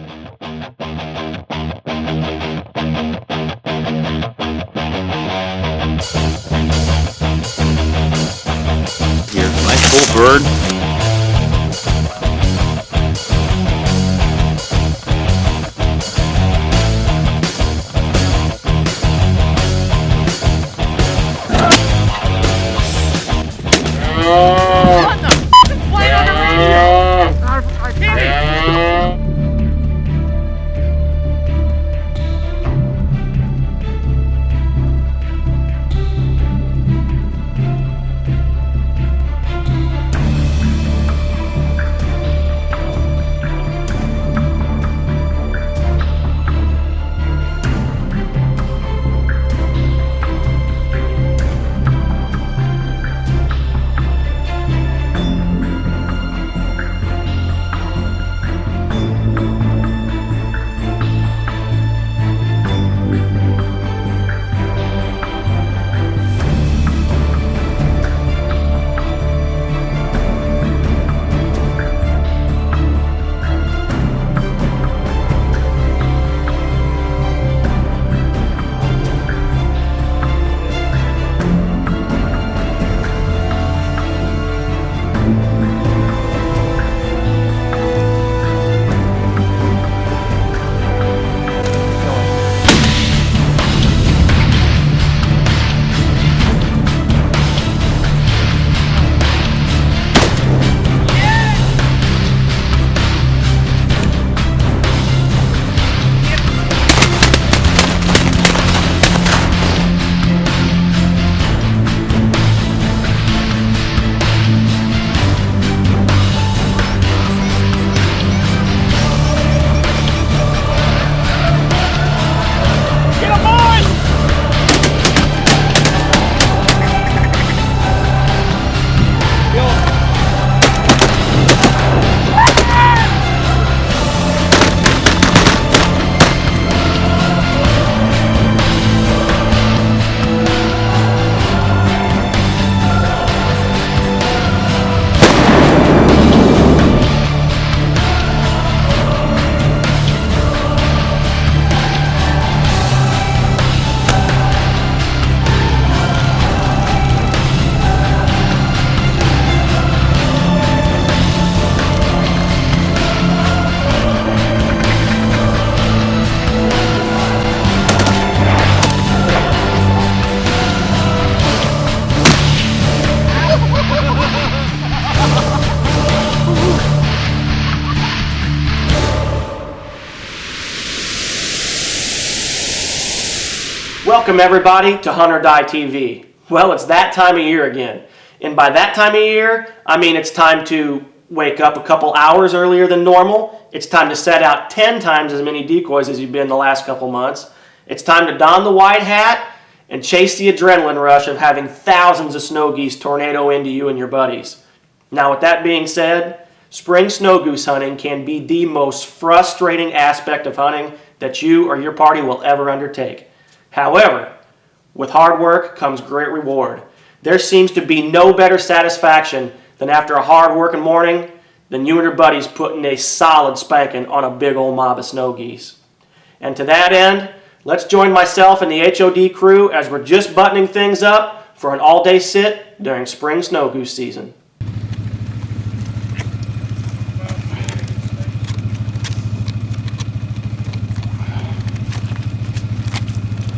Here's a nice full bird. What the f*** is playing on the radio? I can't. Welcome everybody to Hunt or Die TV. Well, it's that time of year again. And by that time of year, I mean it's time to wake up a couple hours earlier than normal. It's time to set out 10 times as many decoys as you've been the last couple months. It's time to don the white hat and chase the adrenaline rush of having thousands of snow geese tornado into you and your buddies. Now with that being said, spring snow goose hunting can be the most frustrating aspect of hunting that you or your party will ever undertake. However, with hard work comes great reward. There seems to be no better satisfaction than after a hard working morning than you and your buddies putting a solid spanking on a big old mob of snow geese. And to that end, let's join myself and the HOD crew as we're just buttoning things up for an all-day sit during spring snow goose season.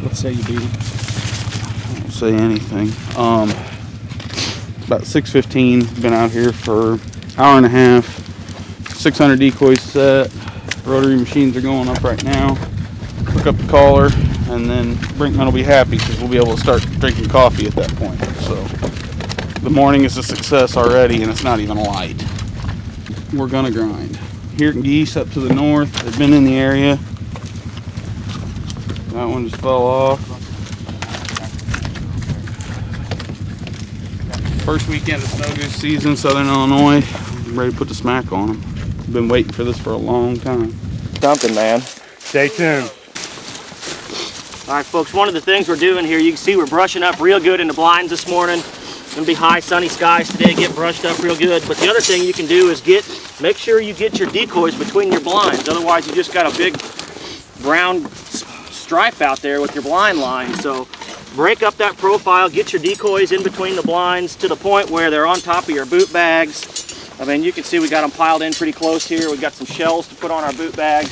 Let's say you beat him. I won't say anything. It's about 6:15. Been out here for an hour and a half. 600 decoys set. Rotary machines are going up right now. Hook up the collar, and then Brinkman will be happy because we'll be able to start drinking coffee at that point. So the morning is a success already, and it's not even light. We're gonna grind. Here at Geese up to the north, they've been in the area. That one just fell off. First weekend of snow goose season, Southern Illinois. I'm ready to put the smack on them. Been waiting for this for a long time. Something, man. Stay tuned. All right, folks, one of the things we're doing here, you can see we're brushing up real good in the blinds this morning. It's gonna be high sunny skies today, get brushed up real good. But the other thing you can do is get Make sure you get your decoys between your blinds, otherwise you just got a big brown stripe out there with your blind line. So break up that profile, get your decoys in between the blinds to the point where they're on top of your boot bags. I mean, you can see we got them piled in pretty close here. We got some shells to put on our boot bags.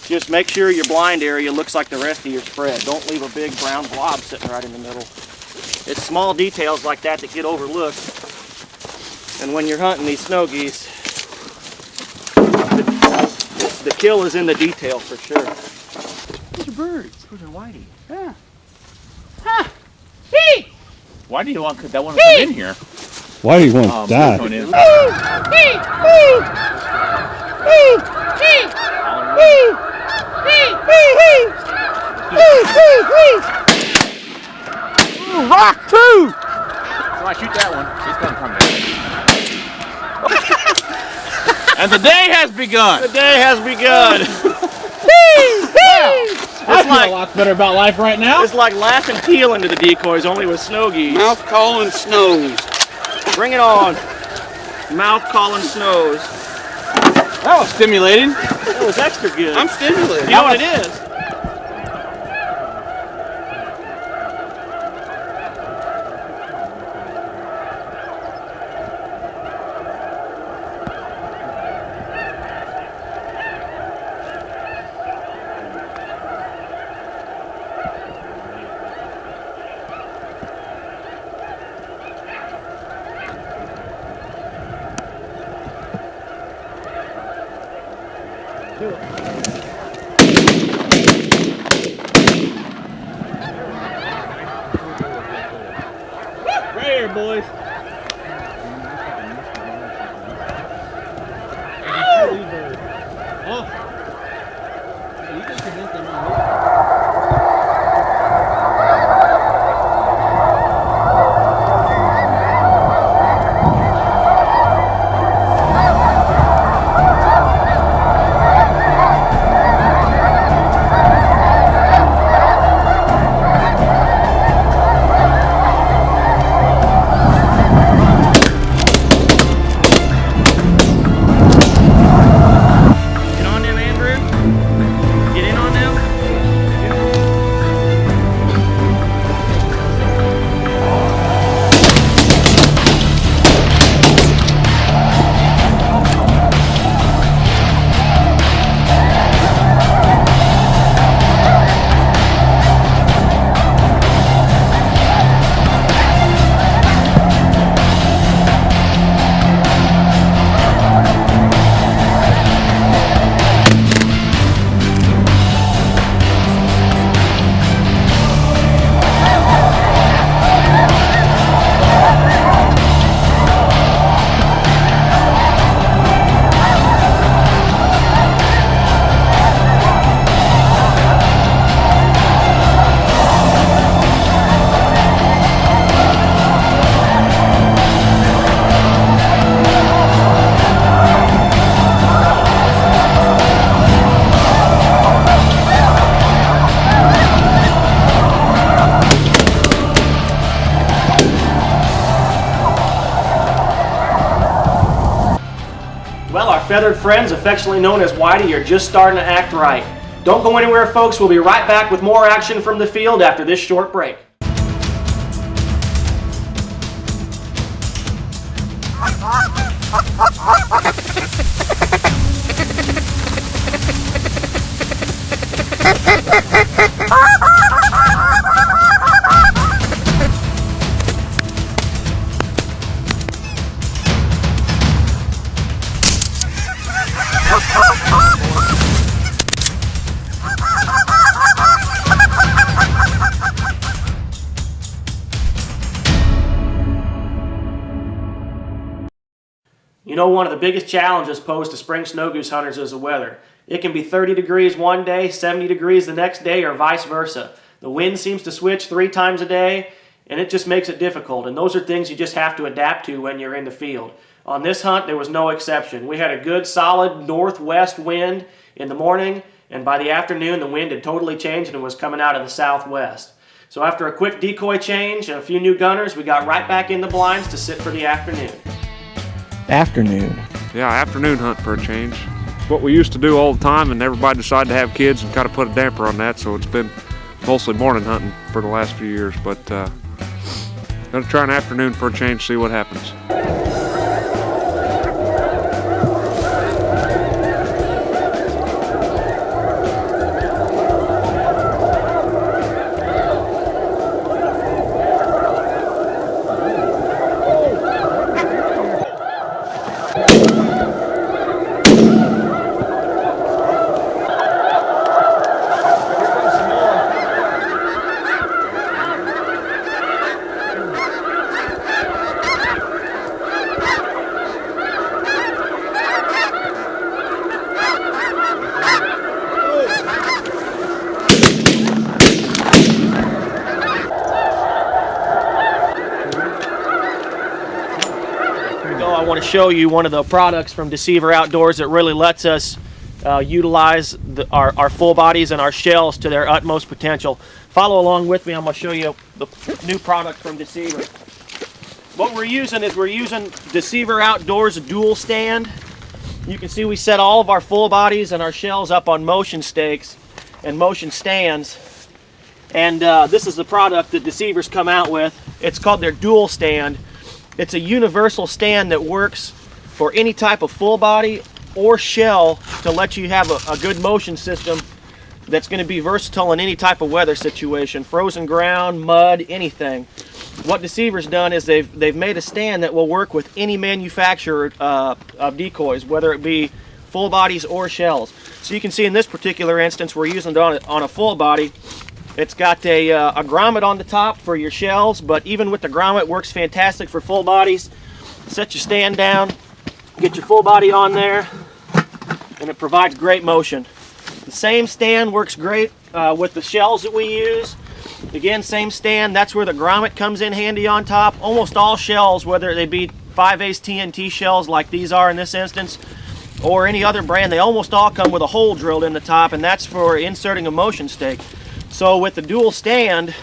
Just make sure your blind area looks like the rest of your spread. Don't leave a big brown blob sitting right in the middle. It's small details like that that get overlooked. And when you're hunting these snow geese, the kill is in the detail for sure. Those are birds. Those are whitey. Yeah. Ha! Hey! Why do you want that one to come in here? Why do you want to die? This one is. Hey! Hey! Hey! Hey! Hey! Hey! Hey! Hey! Hey! Rock two! So I shoot that one. He's gonna come in. And the day has begun. The day has begun. I feel a lot better about life right now. It's like laughing teal into the decoys, only with snow geese. Mouth calling snows. Bring it on. Mouth calling snows. That was stimulating. That was extra good. I'm stimulated. You know what it is? Right here, boys. Get on them, Andrew. Get in on them. Well, our feathered friends, affectionately known as Whitey, are just starting to act right. Don't go anywhere, folks. We'll be right back with more action from the field after this short break. You know, one of the biggest challenges posed to spring snow goose hunters is the weather. It can be 30 degrees one day, 70 degrees the next day, or vice versa. The wind seems to switch 3 times a day, and it just makes it difficult. And those are things you just have to adapt to when you're in the field. On this hunt, there was no exception. We had a good, solid northwest wind in the morning, and by the afternoon, the wind had totally changed and was coming out of the southwest. So after a quick decoy change and a few new gunners, we got right back in the blinds to sit for the afternoon. Afternoon. Yeah, afternoon hunt for a change. It's what we used to do all the time, and everybody decided to have kids and kind of put a damper on that, so it's been mostly morning hunting for the last few years, but gonna try an afternoon for a change, see what happens. I want to show you one of the products from Deceiver Outdoors that really lets us utilize our full bodies and our shells to their utmost potential. Follow along with me. I'm going to show you the new product from Deceiver. What we're using is Deceiver Outdoors dual stand. You can see we set all of our full bodies and our shells up on motion stakes and motion stands. And this is the product that Deceiver's come out with. It's called their dual stand. It's a universal stand that works for any type of full body or shell to let you have a good motion system that's going to be versatile in any type of weather situation, frozen ground, mud, anything. What Deceiver's done is they've made a stand that will work with any manufacturer of decoys, whether it be full bodies or shells. So you can see in this particular instance we're using it on a full body. It's got a grommet on the top for your shells, but even with the grommet, it works fantastic for full bodies. Set your stand down, get your full body on there, and it provides great motion. The same stand works great with the shells that we use. Again, same stand, that's where the grommet comes in handy on top. Almost all shells, whether they be 5/8 TNT shells like these are in this instance, or any other brand, they almost all come with a hole drilled in the top, and that's for inserting a motion stake. So with the dual stand,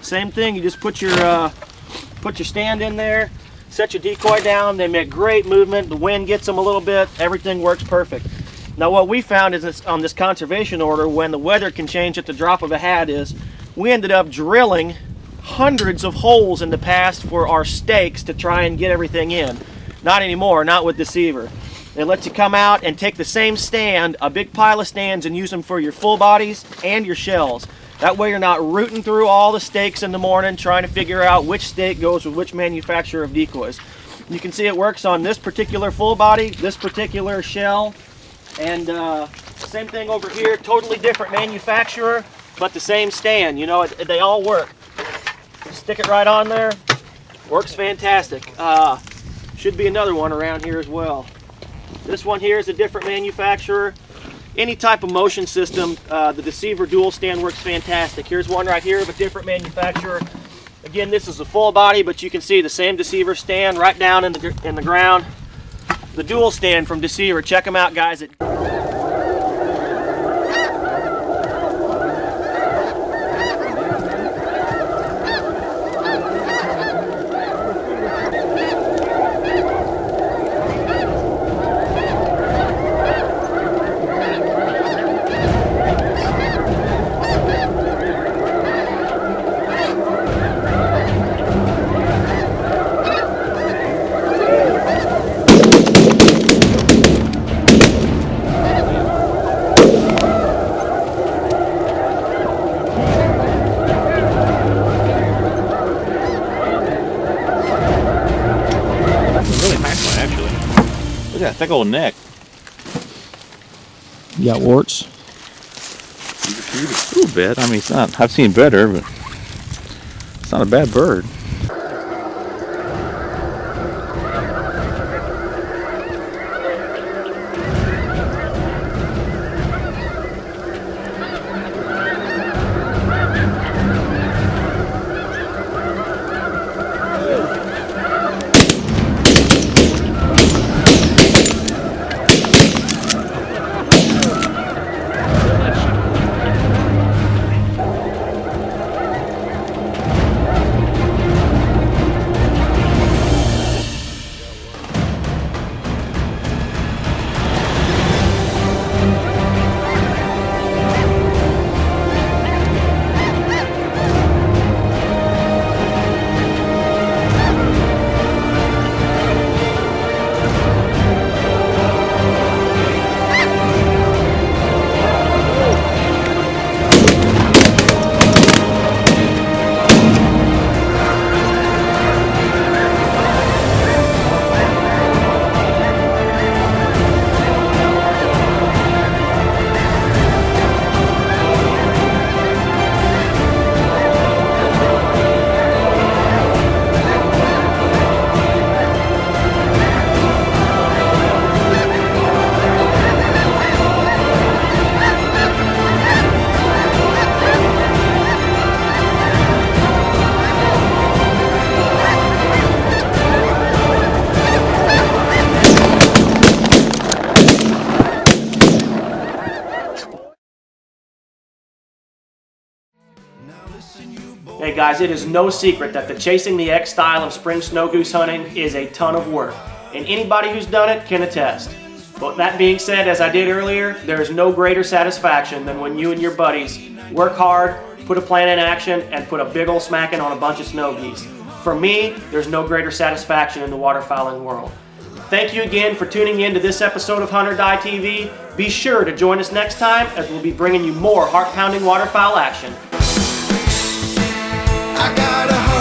same thing. You just put your stand in there, set your decoy down. They make great movement. The wind gets them a little bit. Everything works perfect. Now what we found is on this conservation order, when the weather can change at the drop of a hat, is we ended up drilling hundreds of holes in the past for our stakes to try and get everything in. Not anymore. Not with Deceiver. It lets you come out and take the same stand, a big pile of stands, and use them for your full bodies and your shells. That way you're not rooting through all the stakes in the morning trying to figure out which stake goes with which manufacturer of decoys. You can see it works on this particular full body, this particular shell, and same thing over here, totally different manufacturer, but the same stand. You know, they all work. Stick it right on there, works fantastic. Should be another one around here as well. This one here is a different manufacturer. Any type of motion system, the Deceiver dual stand works fantastic. Here's one right here of a different manufacturer. Again, this is a full body, but you can see the same Deceiver stand right down in the ground. The dual stand from Deceiver. Check them out, guys. Look at that thick old neck. You got warts? A little bit. I mean, it's not. I've seen better, but it's not a bad bird. Hey guys, it is no secret that the chasing the X style of spring snow goose hunting is a ton of work, and anybody who's done it can attest. But that being said, as I did earlier, there is no greater satisfaction than when you and your buddies work hard, put a plan in action, and put a big ol' smacking on a bunch of snow geese. For me, there's no greater satisfaction in the waterfowling world. Thank you again for tuning in to this episode of Hunt or Die TV. Be sure to join us next time as we'll be bringing you more heart-pounding waterfowl action. I got a